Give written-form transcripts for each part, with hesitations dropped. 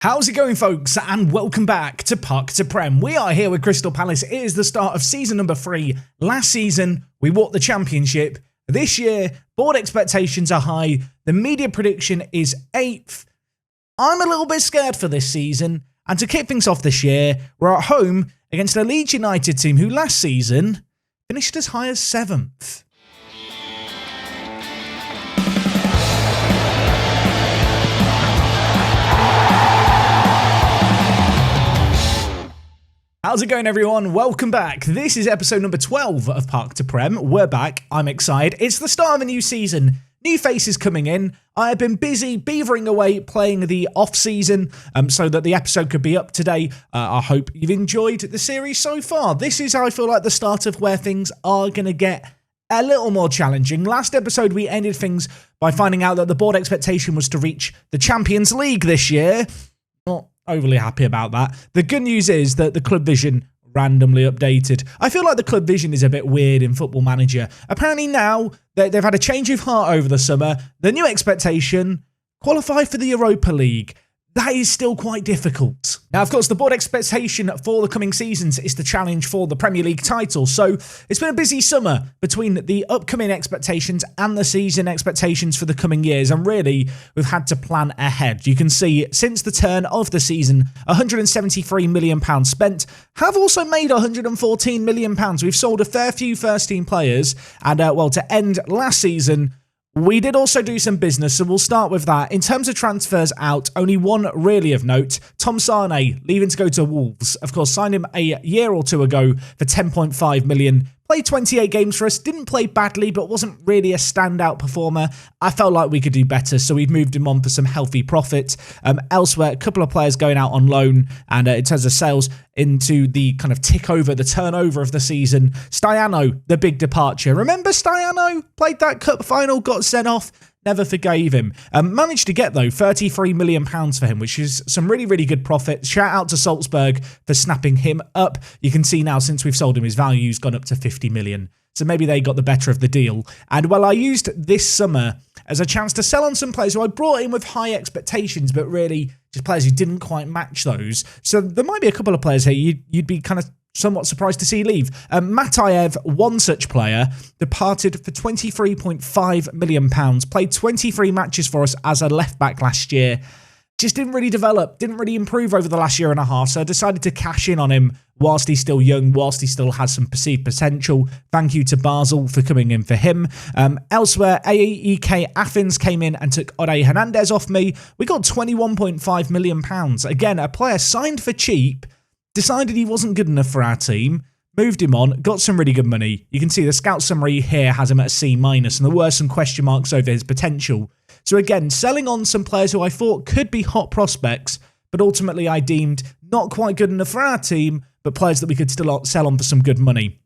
How's it going, folks? And welcome back to Puck to Prem. We are here with Crystal Palace. It is the start of season number 3. Last season, we won the championship. This year, board expectations are high. The media prediction is 8th. I'm a little bit scared for this season. And to kick things off this year, we're at home against a Leeds United team who last season finished as high as 7th. How's it going, everyone? Welcome back. This is episode number 12 of Park to Prem. We're back. I'm excited. It's the start of a new season. New faces coming in. I have been busy beavering away playing the off-season so that the episode could be up today. I hope you've enjoyed the series so far. This is, I feel like, the start of where things are going to get a little more challenging. Last episode, we ended things by finding out that the board expectation was to reach the Champions League this year. Not overly happy about that. The good news is that the club vision randomly updated. I feel like the club vision is a bit weird in Football Manager. Apparently now they've had a change of heart over the summer. The new expectation, qualify for the Europa League. That is still quite difficult. Now, of course, the board expectation for the coming seasons is the challenge for the Premier League title. So it's been a busy summer between the upcoming expectations and the season expectations for the coming years. And really, we've had to plan ahead. You can see since the turn of the season, £173 million spent, have also made £114 million. We've sold a fair few first-team players. And, to end last season, we did also do some business, so we'll start with that. In terms of transfers out, only one really of note. Tom Sane leaving to go to Wolves. Of course, signed him a year or two ago for $10.5 million. Played 28 games for us, didn't play badly, but wasn't really a standout performer. I felt like we could do better, so we've moved him on for some healthy profit. Elsewhere, a couple of players going out on loan, and in terms of sales into the kind of tick over, the turnover of the season. Stajano, the big departure. Remember Stajano? Played that cup final, got sent off. Never forgave him. Managed to get, though, £33 million for him, which is some really, really good profit. Shout out to Salzburg for snapping him up. You can see now, since we've sold him, his value's gone up to $50 million. So maybe they got the better of the deal. And, I used this summer as a chance to sell on some players who I brought in with high expectations, but really just players who didn't quite match those. So there might be a couple of players here you'd be kind of somewhat surprised to see leave. Matayev, one such player, departed for £23.5 million, played 23 matches for us as a left-back last year. Just didn't really develop, didn't really improve over the last year and a half, so I decided to cash in on him whilst he's still young, whilst he still has some perceived potential. Thank you to Basel for coming in for him. Elsewhere, AEK Athens came in and took Ode Hernandez off me. We got £21.5 million. Again, a player signed for cheap, decided he wasn't good enough for our team, moved him on, got some really good money. You can see the scout summary here has him at a C-, and there were some question marks over his potential. So again, selling on some players who I thought could be hot prospects, but ultimately I deemed not quite good enough for our team, but players that we could still sell on for some good money.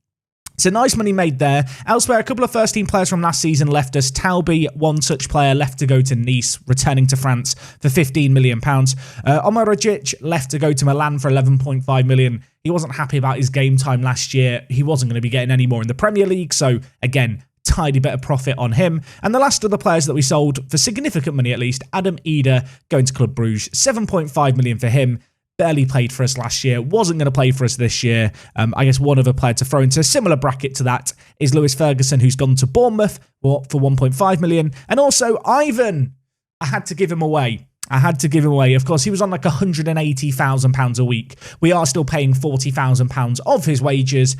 So nice money made there. Elsewhere, a couple of first-team players from last season left us. Talby, one such player, left to go to Nice, returning to France for £15 million. Omar Rajic left to go to Milan for £11.5 million. He wasn't happy about his game time last year. He wasn't going to be getting any more in the Premier League, so again, tidy bit of profit on him. And the last of the players that we sold, for significant money at least, Eder going to Club Brugge, £7.5 million for him. Barely played for us last year, wasn't going to play for us this year. I guess one other player to throw into a similar bracket to that is Lewis Ferguson, who's gone to Bournemouth for £1.5 million. And also Ivan, I had to give him away. Of course, he was on like £180,000 a week. We are still paying £40,000 of his wages.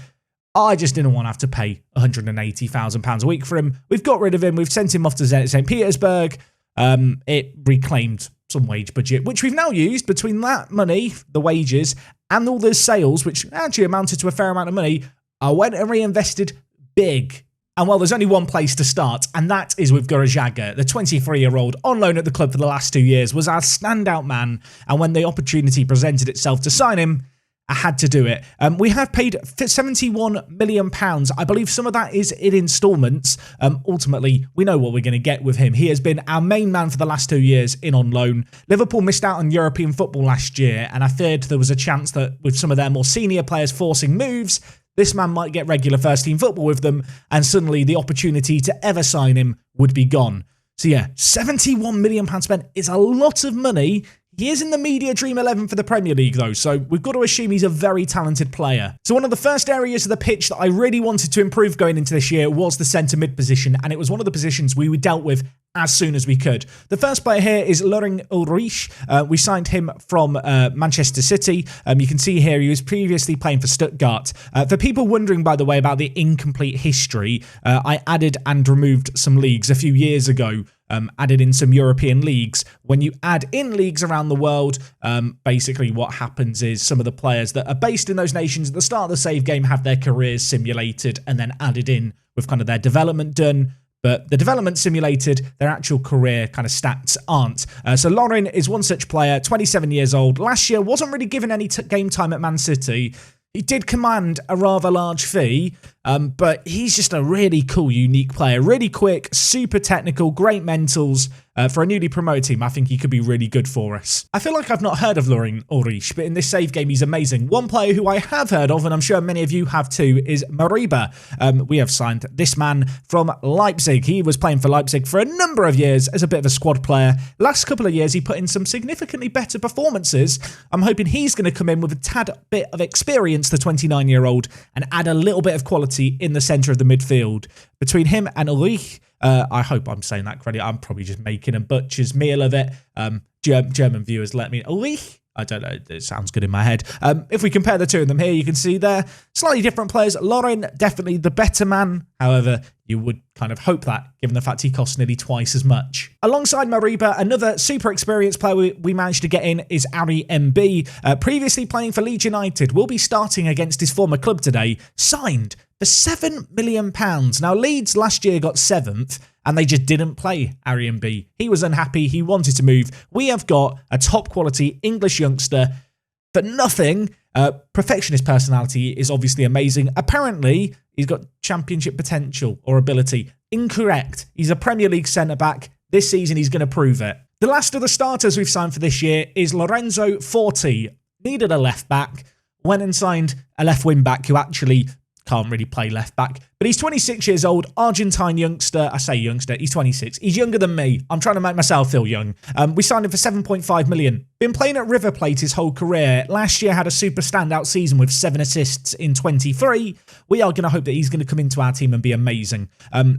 I just didn't want to have to pay £180,000 a week for him. We've got rid of him. We've sent him off to Zenit St. Petersburg. It reclaimed some wage budget, which we've now used. Between that money, the wages, and all the sales, which actually amounted to a fair amount of money, I went and reinvested big. And there's only one place to start, and that is with Gurajaga. The 23-year-old on loan at the club for the last 2 years was our standout man, and when the opportunity presented itself to sign him, I had to do it. We have paid £71 million. I believe some of that is in instalments. Ultimately, we know what we're going to get with him. He has been our main man for the last 2 years in on loan. Liverpool missed out on European football last year, and I feared there was a chance that with some of their more senior players forcing moves, this man might get regular first-team football with them, and suddenly the opportunity to ever sign him would be gone. So yeah, £71 million spent is a lot of money. He is in the media dream 11 for the Premier League though, so we've got to assume he's a very talented player. So one of the first areas of the pitch that I really wanted to improve going into this year was the centre mid position, and it was one of the positions we dealt with as soon as we could. The first player here is Loren Ulrich. We signed him from Manchester City. You can see here he was previously playing for Stuttgart. For people wondering, by the way, about the incomplete history, I added and removed some leagues a few years ago. Added in some European leagues. When you add in leagues around the world, basically what happens is some of the players that are based in those nations at the start of the save game have their careers simulated and then added in with kind of their development done. But the development simulated, their actual career kind of stats aren't. So Loren is one such player, 27 years old. Last year wasn't really given any game time at Man City. He did command a rather large fee, but he's just a really cool, unique player. Really quick, super technical, great mentals. For a newly promoted team, I think he could be really good for us. I feel like I've not heard of Loren Ulrich, but in this save game, he's amazing. One player who I have heard of, and I'm sure many of you have too, is Mariba. We have signed this man from Leipzig. He was playing for Leipzig for a number of years as a bit of a squad player. Last couple of years, he put in some significantly better performances. I'm hoping he's going to come in with a tad bit of experience, the 29-year-old, and add a little bit of quality in the centre of the midfield. Between him and Ulrich, I hope I'm saying that correctly. I'm probably just making a butcher's meal of it. German viewers let me know. I don't know. It sounds good in my head. If we compare the two of them here, you can see they're slightly different players. Loren, definitely the better man. However, you would kind of hope that, given the fact he costs nearly twice as much. Alongside Mariba, another super experienced player we managed to get in is Ari MB. Previously playing for Leeds United, will be starting against his former club today. Signed for £7 million. Now, Leeds last year got 7th, and they just didn't play Ari MB. He was unhappy. He wanted to move. We have got a top-quality English youngster for nothing. Perfectionist personality is obviously amazing. Apparently, he's got championship potential or ability. Incorrect. He's a Premier League centre-back. This season, he's going to prove it. The last of the starters we've signed for this year is Lorenzo Forti. Needed a left-back. Went and signed a left wing-back who actually can't really play left back, but he's 26 years old, Argentine youngster. I say youngster, he's 26. He's younger than me. I'm trying to make myself feel young. We signed him for 7.5 million. Been playing at River Plate his whole career. Last year had a super standout season with 7 assists in 23. We are going to hope that he's going to come into our team and be amazing.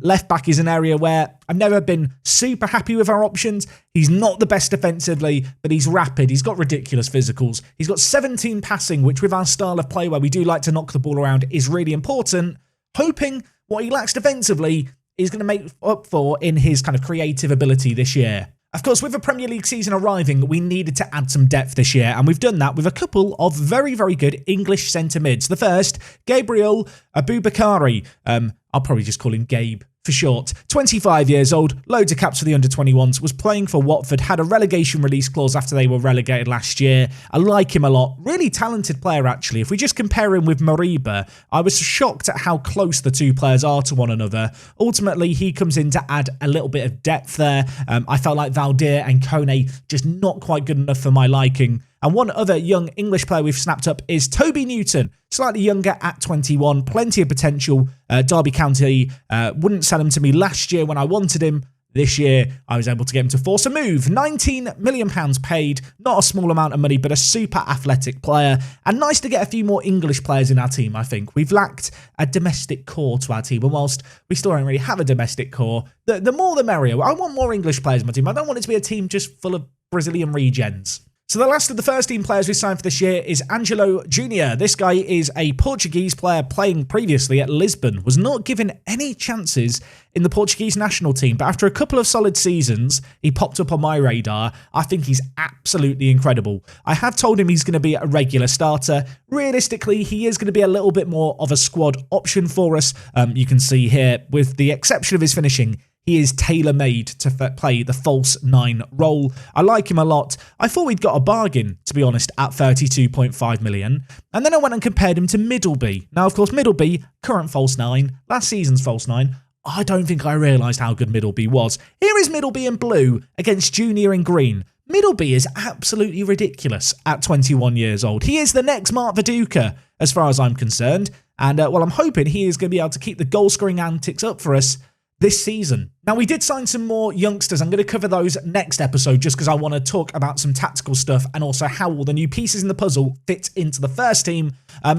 Left back is an area where I've never been super happy with our options. He's not the best defensively, but he's rapid. He's got ridiculous physicals. He's got 17 passing, which with our style of play where we do like to knock the ball around is really important. Hoping what he lacks defensively is going to make up for in his kind of creative ability this year. Of course, with the Premier League season arriving, we needed to add some depth this year, and we've done that with a couple of very, very good English centre mids. The first, Gabriel Aboubakari. I'll probably just call him Gabe for short. 25 years old, loads of caps for the under-21s, was playing for Watford, had a relegation release clause after they were relegated last year. I like him a lot. Really talented player, actually. If we just compare him with Mariba, I was shocked at how close the two players are to one another. Ultimately, he comes in to add a little bit of depth there. I felt like Valdir and Kone just not quite good enough for my liking. And one other young English player we've snapped up is Toby Newton. Slightly younger at 21, plenty of potential. Derby County wouldn't sell him to me last year when I wanted him. This year, I was able to get him to force a move. £19 million paid. Not a small amount of money, but a super athletic player. And nice to get a few more English players in our team, I think. We've lacked a domestic core to our team. And whilst we still don't really have a domestic core, the more the merrier. I want more English players in my team. I don't want it to be a team just full of Brazilian regens. So the last of the first team players we signed for this year is Angelo Jr. This guy is a Portuguese player playing previously at Lisbon, was not given any chances in the Portuguese national team, but after a couple of solid seasons, he popped up on my radar. I think he's absolutely incredible. I have told him he's going to be a regular starter. Realistically, he is going to be a little bit more of a squad option for us. You can see here, with the exception of his finishing, he is tailor-made to play the false 9 role. I like him a lot. I thought we'd got a bargain, to be honest, at 32.5 million. And then I went and compared him to Middleby. Now, of course, Middleby, current false 9, last season's false 9. I don't think I realised how good Middleby was. Here is Middleby in blue against Junior in green. Middleby is absolutely ridiculous at 21 years old. He is the next Mark Viduka, as far as I'm concerned. And while I'm hoping he is going to be able to keep the goal-scoring antics up for us, this season. Now, we did sign some more youngsters. I'm going to cover those next episode just because I want to talk about some tactical stuff and also how all the new pieces in the puzzle fit into the first team.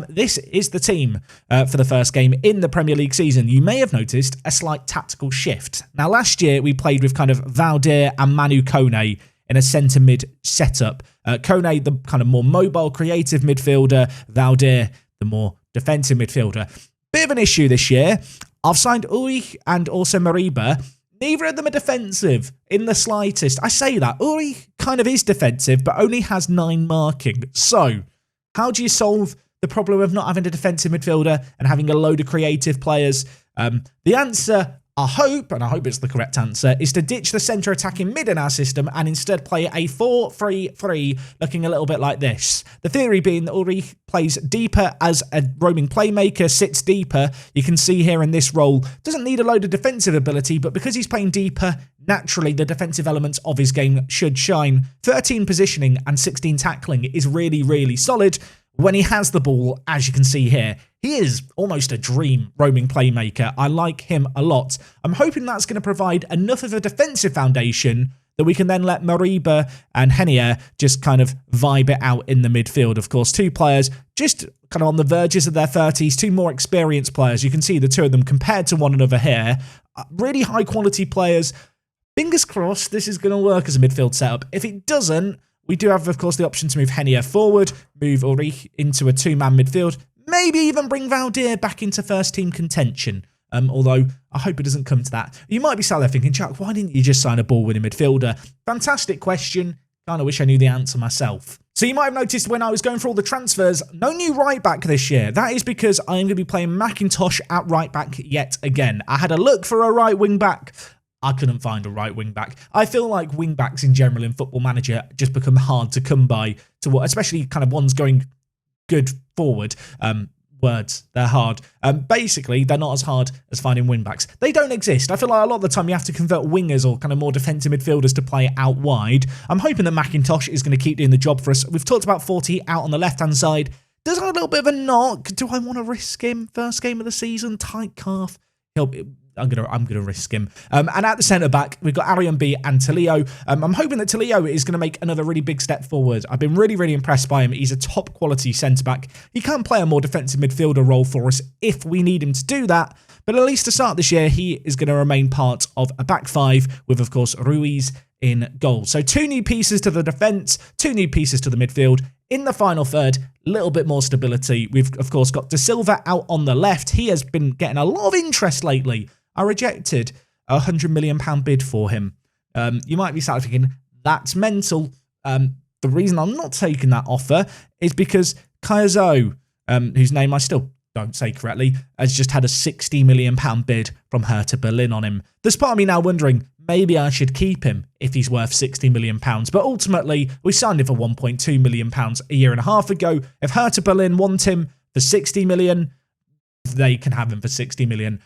This is the team for the first game in the Premier League season. You may have noticed a slight tactical shift. Now, last year we played with kind of Valdir and Manu Kone in a centre mid setup. Kone, the kind of more mobile, creative midfielder. Valdir, the more defensive midfielder. Bit of an issue this year. I've signed Ulrich and also Mariba. Neither of them are defensive in the slightest. I say that. Ulrich kind of is defensive, but only has 9 marking. So, how do you solve the problem of not having a defensive midfielder and having a load of creative players? The answer, I hope it's the correct answer, is to ditch the centre attacking mid in our system and instead play a 4-3-3 looking a little bit like this. The theory being that Ulrich plays deeper as a roaming playmaker, sits deeper. You can see here in this role, doesn't need a load of defensive ability, but because he's playing deeper, naturally the defensive elements of his game should shine. 13 positioning and 16 tackling is really, really solid. When he has the ball, as you can see here, he is almost a dream roaming playmaker. I like him a lot. I'm hoping that's going to provide enough of a defensive foundation that we can then let Mariba and Henier just kind of vibe it out in the midfield. Of course, 2 players just kind of on the verges of their 30s, 2 more experienced players. You can see the 2 of them compared to one another here. Really high quality players. Fingers crossed this is going to work as a midfield setup. If it doesn't, we do have, of course, the option to move Henier forward, move Ulrich into a 2-man midfield, maybe even bring Valdir back into first-team contention. Although, I hope it doesn't come to that. You might be sat there thinking, Chuck, why didn't you just sign a ball-winning midfielder? Fantastic question. Kind of wish I knew the answer myself. So you might have noticed when I was going through all the transfers, no new right-back this year. That is because I am going to be playing McIntosh at right-back yet again. I had a look for a right wing-back. I couldn't find a right wing back. I feel like wing backs in general in Football Manager just become hard to come by, especially kind of ones going good forward. Words, they're hard. Basically, they're not as hard as finding wing backs. They don't exist. I feel like a lot of the time you have to convert wingers or kind of more defensive midfielders to play out wide. I'm hoping that McIntosh is going to keep doing the job for us. We've talked about 40 out on the left-hand side. Does have a little bit of a knock. Do I want to risk him? First game of the season, tight calf. I'm gonna risk him. And at the centre back, we've got Arian B and Talio. I'm hoping that Talio is going to make another really big step forward. I've been really, really impressed by him. He's a top quality centre back. He can play a more defensive midfielder role for us if we need him to do that. But at least to start this year, he is going to remain part of a back 5 with, of course, Ruiz in goal. So 2 new pieces to the defence, 2 new pieces to the midfield. In the final third, a little bit more stability. We've, of course, got De Silva out on the left. He has been getting a lot of interest lately. I rejected a £100 million bid for him. You might be sat thinking, that's mental. The reason I'm not taking that offer is because Kaizo, whose name I still don't say correctly, has just had a £60 million bid from Hertha Berlin on him. There's part of me now wondering, maybe I should keep him if he's worth £60 million. But ultimately, we signed him for £1.2 million a year and a half ago. If Hertha Berlin want him for £60 million, they can have him for £60 million.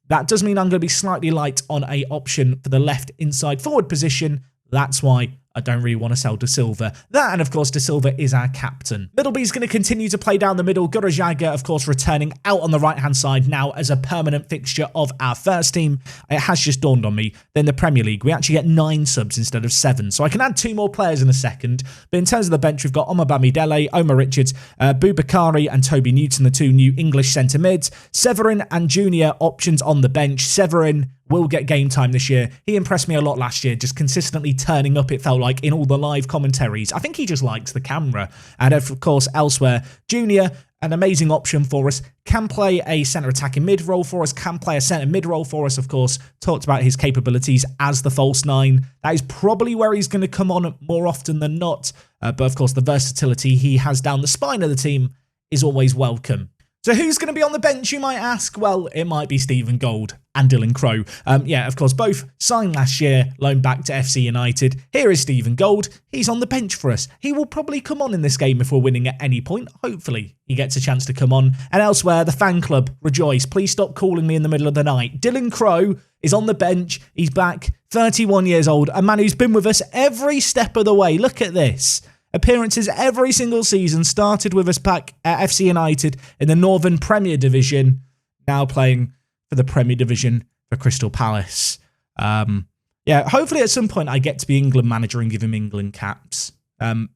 That does mean I'm going to be slightly light on a option for the left inside forward position. That's why I don't really want to sell De Silva. That, and of course, De Silva is our captain. Middleby's going to continue to play down the middle. Gurajaga, of course, returning out on the right-hand side now as a permanent fixture of our first team. It has just dawned on me that in the Premier League, we actually get 9 subs instead of 7. So I can add 2 more players in a second. But in terms of the bench, we've got Omar Bamidele, Omar Richards, Boubakari and Toby Newton, the 2 new English centre mids. Severin and Junior options on the bench. Severin will get game time this year. He impressed me a lot last year, just consistently turning up, it felt like, in all the live commentaries. I think he just likes the camera. And of course, elsewhere, Junior, an amazing option for us, can play a centre attacking mid role for us, can play a centre mid role for us, of course. Talked about his capabilities as the false 9. That is probably where he's going to come on more often than not. But of course, the versatility he has down the spine of the team is always welcome. So who's going to be on the bench, you might ask? Well, it might be Stephen Gold and Dylan Crow. Yeah, of course, both signed last year, loaned back to FC United. Here is Stephen Gold. He's on the bench for us. He will probably come on in this game if we're winning at any point. Hopefully, he gets a chance to come on. And elsewhere, the fan club rejoice. Please stop calling me in the middle of the night. Dylan Crow is on the bench. He's back, 31 years old. A man who's been with us every step of the way. Look at this. Appearances every single season, started with us back at FC United in the Northern Premier Division, now playing for the Premier Division for Crystal Palace. Yeah, hopefully at some point I get to be England manager and give him England caps.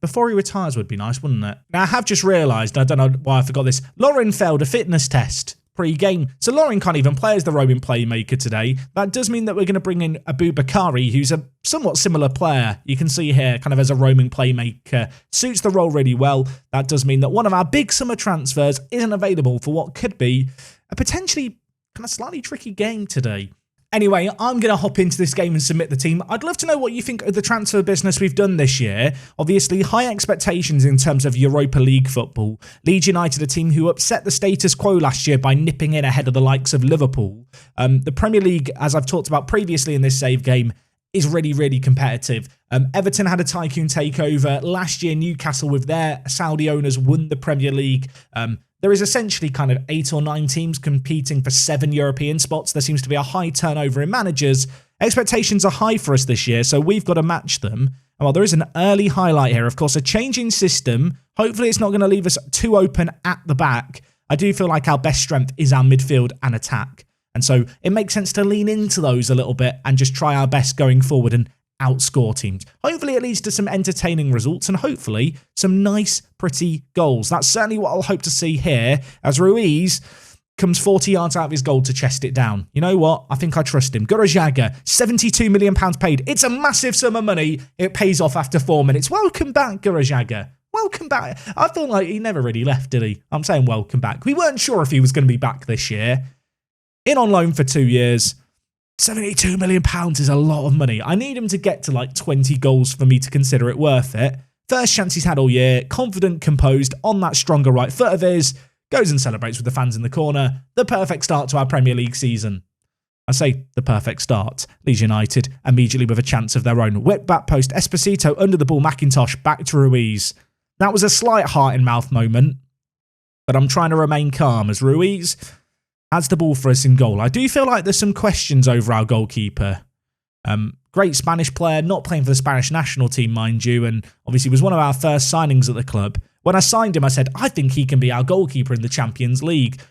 Before he retires would be nice, wouldn't it? Now, I have just realised, I don't know why I forgot this, Lauren failed a fitness test pre-game. So Lauren can't even play as the roaming playmaker today. That does mean that we're going to bring in Abu Bakari, who's a somewhat similar player. You can see here, kind of as a roaming playmaker. Suits the role really well. That does mean that one of our big summer transfers isn't available for what could be a potentially kind of slightly tricky game today. Anyway, I'm going to hop into this game and submit the team. I'd love to know what you think of the transfer business we've done this year. Obviously, high expectations in terms of Europa League football. Leeds United, a team who upset the status quo last year by nipping in ahead of the likes of Liverpool. The Premier League, as I've talked about previously in this save game, is really, really competitive. Everton had a tycoon takeover. Last year, Newcastle, with their Saudi owners, won the Premier League. There is essentially kind of 8 or 9 teams competing for 7 European spots. There seems to be a high turnover in managers. Expectations are high for us this year, so we've got to match them. And while there is an early highlight here, of course, a changing system. Hopefully it's not going to leave us too open at the back. I do feel like our best strength is our midfield and attack. And so it makes sense to lean into those a little bit and just try our best going forward and outscore teams. Hopefully it leads to some entertaining results and hopefully some nice, pretty goals. That's certainly what I'll hope to see here as Ruiz comes 40 yards out of his goal to chest it down. You know what? I think I trust him. Gurajaga, £72 million paid. It's a massive sum of money. It pays off after 4 minutes. Welcome back, Gurajaga. Welcome back. I feel like he never really left, did he? I'm saying welcome back. We weren't sure if he was going to be back this year. In on loan for 2 years. £72 million is a lot of money. I need him to get to like 20 goals for me to consider it worth it. First chance he's had all year. Confident, composed, on that stronger right foot of his. Goes and celebrates with the fans in the corner. The perfect start to our Premier League season. I say the perfect start. Leeds United immediately with a chance of their own. Whip back post. Esposito under the ball. McIntosh back to Ruiz. That was a slight heart-in-mouth moment. But I'm trying to remain calm as Ruiz has the ball for us in goal. I do feel like there's some questions over our goalkeeper. Great Spanish player, not playing for the Spanish national team, mind you, and obviously was one of our first signings at the club. When I signed him, I said, I think he can be our goalkeeper in the Champions League.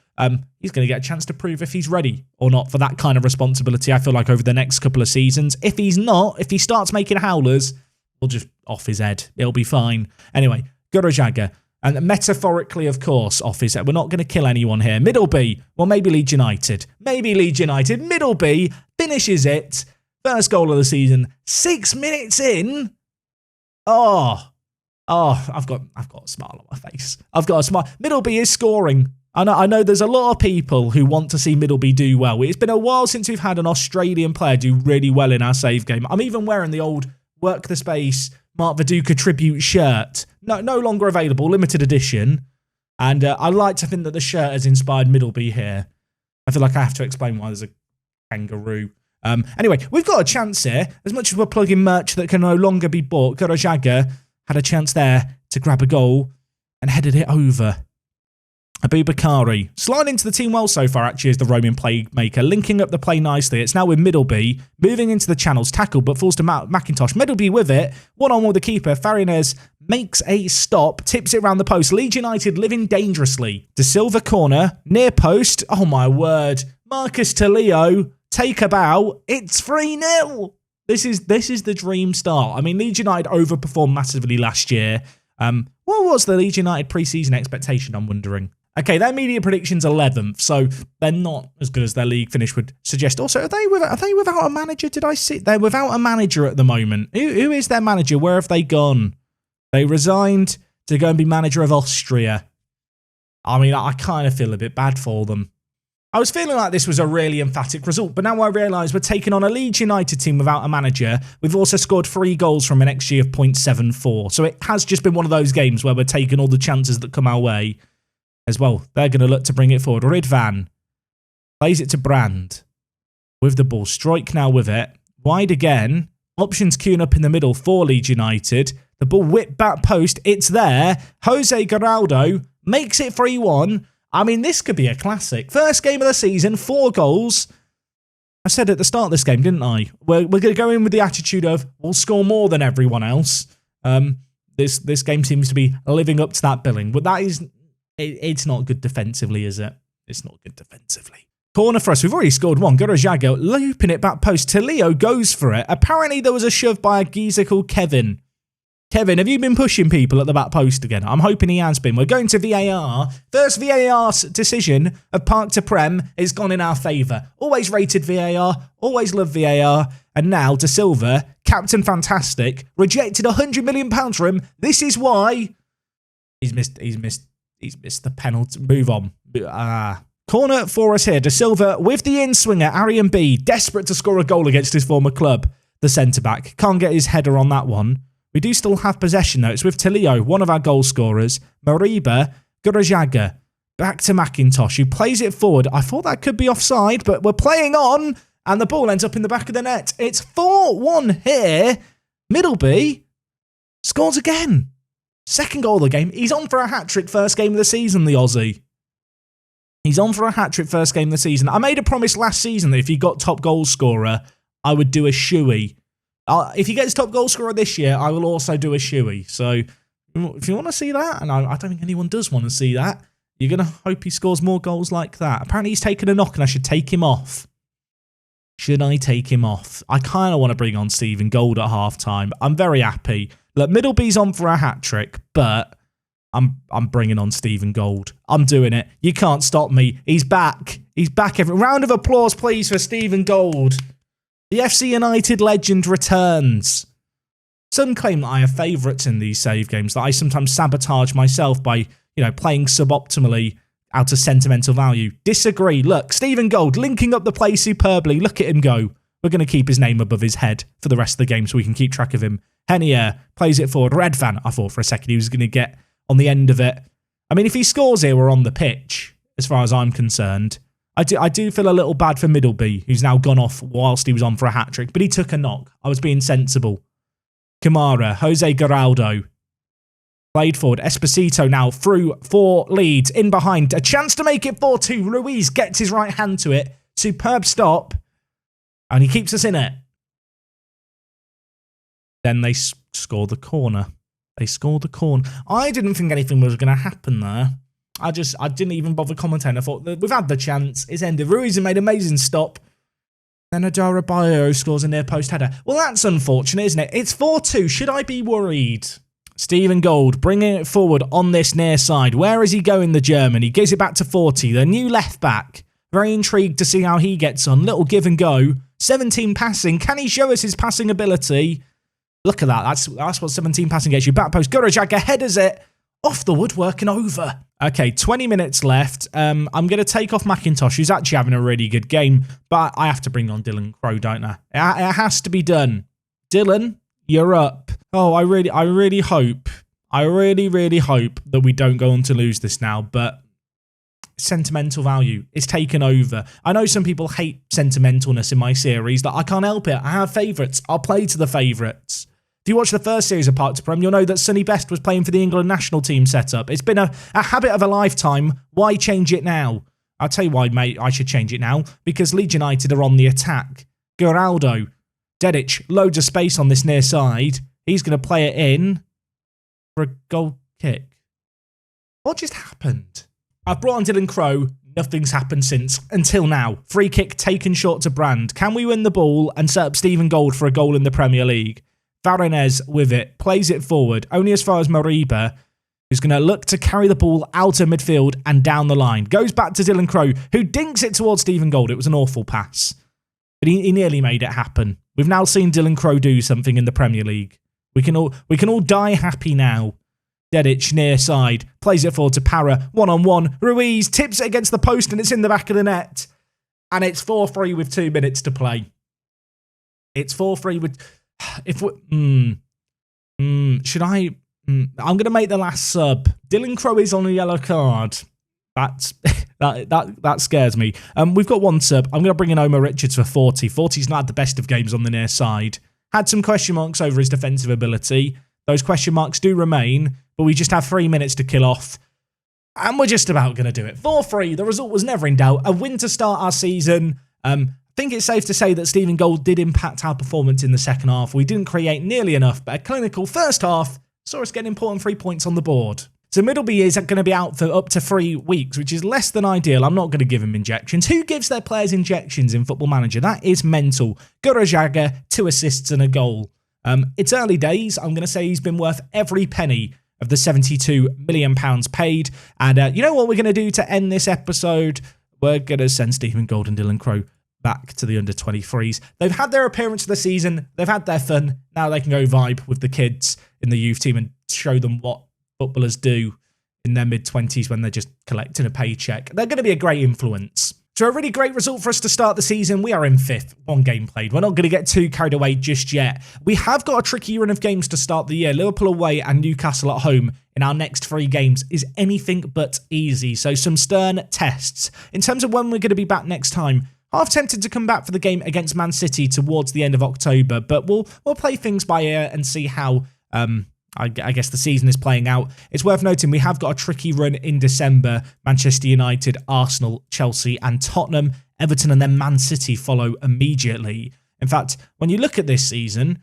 He's going to get a chance to prove if he's ready or not for that kind of responsibility, I feel like, over the next couple of seasons. If he's not, if he starts making howlers, we'll just off his head. It'll be fine. Anyway, Gurajaga. And metaphorically, of course, off his head. We're not going to kill anyone here. Middleby. Well, maybe Leeds United. Maybe Leeds United. Middleby finishes it. First goal of the season. 6 minutes in. Oh, I've got a smile on my face. I've got a smile. Middleby is scoring. I know there's a lot of people who want to see Middleby do well. It's been a while since we've had an Australian player do really well in our save game. I'm even wearing the old WorkTheSpace Mark Viduka tribute shirt. No longer available, limited edition. And I like to think that the shirt has inspired Middleby here. I feel like I have to explain why there's a kangaroo. Anyway, we've got a chance here. As much as we're plugging merch that can no longer be bought, Gurajaga had a chance there to grab a goal and headed it over. Abu Bakari, sliding into the team well so far, actually, as the roaming playmaker, linking up the play nicely. It's now with Middleby, moving into the channels, tackled, but falls to McIntosh. Middleby with it, one-on-one with the keeper. Farinez makes a stop, tips it round the post. Leeds United living dangerously. De Silva corner, near post. Oh my word. Marcus to Leo, take a bow. It's 3-0. This is the dream start. I mean, Leeds United overperformed massively last year. What was the Leeds United pre-season expectation, I'm wondering? Okay, their media prediction's 11th, so they're not as good as their league finish would suggest. Also, are they without a manager? Did I see? They're without a manager at the moment. Who is their manager? Where have they gone? They resigned to go and be manager of Austria. I mean, I kind of feel a bit bad for them. I was feeling like this was a really emphatic result, but now I realise we're taking on a Leeds United team without a manager. We've also scored 3 goals from an XG of 0.74, so it has just been one of those games where we're taking all the chances that come our way. As well, they're going to look to bring it forward. Ridvan plays it to Brand with the ball. Strike now with it. Wide again. Options queuing up in the middle for Leeds United. The ball whipped back post. It's there. Jose Geraldo makes it 3-1. I mean, this could be a classic. First game of the season, 4 goals. I said at the start of this game, didn't I? We're going to go in with the attitude of we'll score more than everyone else. This game seems to be living up to that billing, but that is... It's not good defensively, is it? It's not good defensively. Corner for us. We've already scored one. Garajago looping it back post. Leo goes for it. Apparently there was a shove by a geezer called Kevin. Kevin, have you been pushing people at the back post again? I'm hoping he has been. We're going to VAR. First VAR decision of Park to Prem is gone in our favour. Always rated VAR. Always loved VAR. And now De Silva, Captain Fantastic, rejected £100 million for him. This is why he's missed the penalty. Move on. Corner for us here. De Silva with the in-swinger, Arian B, desperate to score a goal against his former club. The centre-back can't get his header on that one. We do still have possession though. It's with Tilio, one of our goal scorers. Mariba, Gurajaga, back to McIntosh, who plays it forward. I thought that could be offside, but we're playing on, and the ball ends up in the back of the net. It's 4-1 here. Middleby scores again. Second goal of the game. He's on for a hat-trick first game of the season, the Aussie. He's on for a hat-trick first game of the season. I made a promise last season that if he got top goal scorer, I would do a shoey. If he gets top goal scorer this year, I will also do a shoey. So if you want to see that, and I don't think anyone does want to see that, you're going to hope he scores more goals like that. Apparently he's taken a knock and I should take him off. Should I take him off? I kind of want to bring on Stephen Gold at half-time. I'm very happy. Look, Middleby's on for a hat-trick, but I'm bringing on Stephen Gold. I'm doing it. You can't stop me. He's back. He's back. Round of applause, please, for Stephen Gold. The FC United legend returns. Some claim that I have favourites in these save games, that I sometimes sabotage myself by, playing suboptimally out of sentimental value. Disagree. Look, Stephen Gold linking up the play superbly. Look at him go. We're going to keep his name above his head for the rest of the game so we can keep track of him. Henier plays it forward. Redvan, I thought for a second he was going to get on the end of it. I mean, if he scores here, we're on the pitch, as far as I'm concerned. I do feel a little bad for Middleby, who's now gone off whilst he was on for a hat-trick, but he took a knock. I was being sensible. Kamara, Jose Geraldo. Played forward. Esposito now through for Leeds. In behind. A chance to make it 4-2. Ruiz gets his right hand to it. Superb stop. And he keeps us in it. Then they score the corner. They scored the corner. I didn't think anything was going to happen there. I didn't even bother commentating. I thought, we've had the chance. It's ended. Ruiz has made an amazing stop. Then Adara Bayo scores a near post header. Well, that's unfortunate, isn't it? It's 4-2. Should I be worried? Stephen Gold bringing it forward on this near side. Where is he going, the German? He gives it back to 40, the new left back. Very intrigued to see how he gets on. Little give and go. 17 passing. Can he show us his passing ability? Look at that. That's what 17 passing gets you. Back post. Gurajaga headers it. Off the woodwork and over. Okay, 20 minutes left. I'm going to take off McIntosh, who's actually having a really good game, but I have to bring on Dylan Crow, don't I? It has to be done. Dylan, you're up. Oh, I really hope that we don't go on to lose this now, but sentimental value is taken over. I know some people hate sentimentalness in my series, that I can't help it. I have favourites. I'll play to the favourites. If you watch the first series of Park to Prem, you'll know that Sonny Best was playing for the England national team setup. It's been a habit of a lifetime. Why change it now? I'll tell you why, mate, I should change it now. Because Leeds United are on the attack. Geraldo, Dedic, loads of space on this near side. He's going to play it in for a goal kick. What just happened? I've brought on Dylan Crow. Nothing's happened since. Until now. Free kick taken short to Brand. Can we win the ball and set up Stephen Gold for a goal in the Premier League? Varanez with it, plays it forward, only as far as Mariba, who's going to look to carry the ball out of midfield and down the line. Goes back to Dylan Crow, who dinks it towards Stephen Gold. It was an awful pass, but he nearly made it happen. We've now seen Dylan Crow do something in the Premier League. We can all die happy now. Dedic near side, plays it forward to Para, one-on-one. Ruiz tips it against the post and it's in the back of the net. And it's 4-3 with 2 minutes to play. It's 4-3 with... should I... I'm going to make the last sub. Dylan Crow is on a yellow card. That scares me. We've got one sub. I'm going to bring in Omar Richards for 40. 40's not had the best of games on the near side. Had some question marks over his defensive ability. Those question marks do remain, but we just have 3 minutes to kill off. And we're just about going to do it. 4-3. The result was never in doubt. A win to start our season. I think it's safe to say that Stephen Gold did impact our performance in the second half. We didn't create nearly enough, but a clinical first half saw us get important 3 points on the board. So Middleby is going to be out for up to 3 weeks, which is less than ideal. I'm not going to give him injections. Who gives their players injections in Football Manager? That is mental. Gurajaga, 2 assists and a goal. It's early days. I'm going to say he's been worth every penny of the £72 million paid. And you know what we're going to do to end this episode? We're going to send Stephen Gold and Dylan Crow back to the under-23s. They've had their appearance of the season. They've had their fun. Now they can go vibe with the kids in the youth team and show them what footballers do in their mid-20s when they're just collecting a paycheck. They're going to be a great influence. So a really great result for us to start the season. We are in 5th, 1 game played. We're not going to get too carried away just yet. We have got a tricky run of games to start the year. Liverpool away and Newcastle at home in our next 3 games is anything but easy. So some stern tests. In terms of when we're going to be back next time, half tempted to come back for the game against Man City towards the end of October, but we'll play things by ear and see how I guess the season is playing out. It's worth noting we have got a tricky run in December. Manchester United, Arsenal, Chelsea and Tottenham. Everton and then Man City follow immediately. In fact, when you look at this season,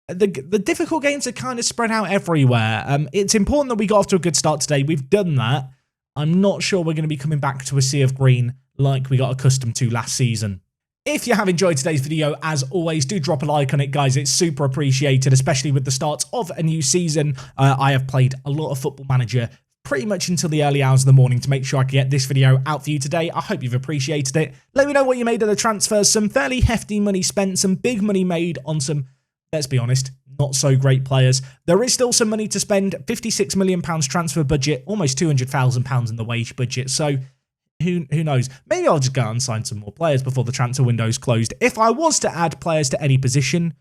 the difficult games are kind of spread out everywhere. It's important that we got off to a good start today. We've done that. I'm not sure we're going to be coming back to a sea of green like we got accustomed to last season. If you have enjoyed today's video, as always, do drop a like on it, guys. It's super appreciated, especially with the start of a new season. I have played a lot of Football Manager pretty much until the early hours of the morning to make sure I can get this video out for you today. I hope you've appreciated it. Let me know what you made of the transfers. Some fairly hefty money spent, some big money made on some, let's be honest, not so great players. There is still some money to spend. £56 million transfer budget, almost £200,000 in the wage budget. So who knows? Maybe I'll just go out and sign some more players before the transfer window's closed. If I was to add players to any position,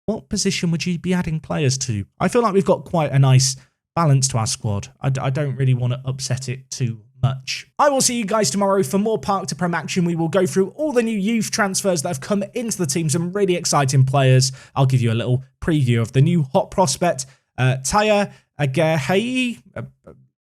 what position would you be adding players to? I feel like we've got quite a nice balance to our squad. I don't really want to upset it too much. I will see you guys tomorrow for more Park to Prem action. We will go through all the new youth transfers that have come into the team, some really exciting players. I'll give you a little preview of the new hot prospect, Taya Agerhei.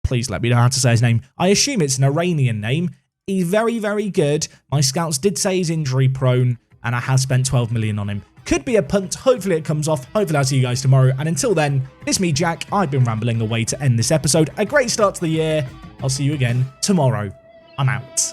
Please let me know how to say his name. I assume it's an Iranian name. He's very, very good. My scouts did say he's injury prone, and I have spent 12 million on him. Could be a punt. Hopefully it comes off. Hopefully I'll see you guys tomorrow. And until then, it's me, Jack. I've been rambling away to end this episode. A great start to the year. I'll see you again tomorrow. I'm out.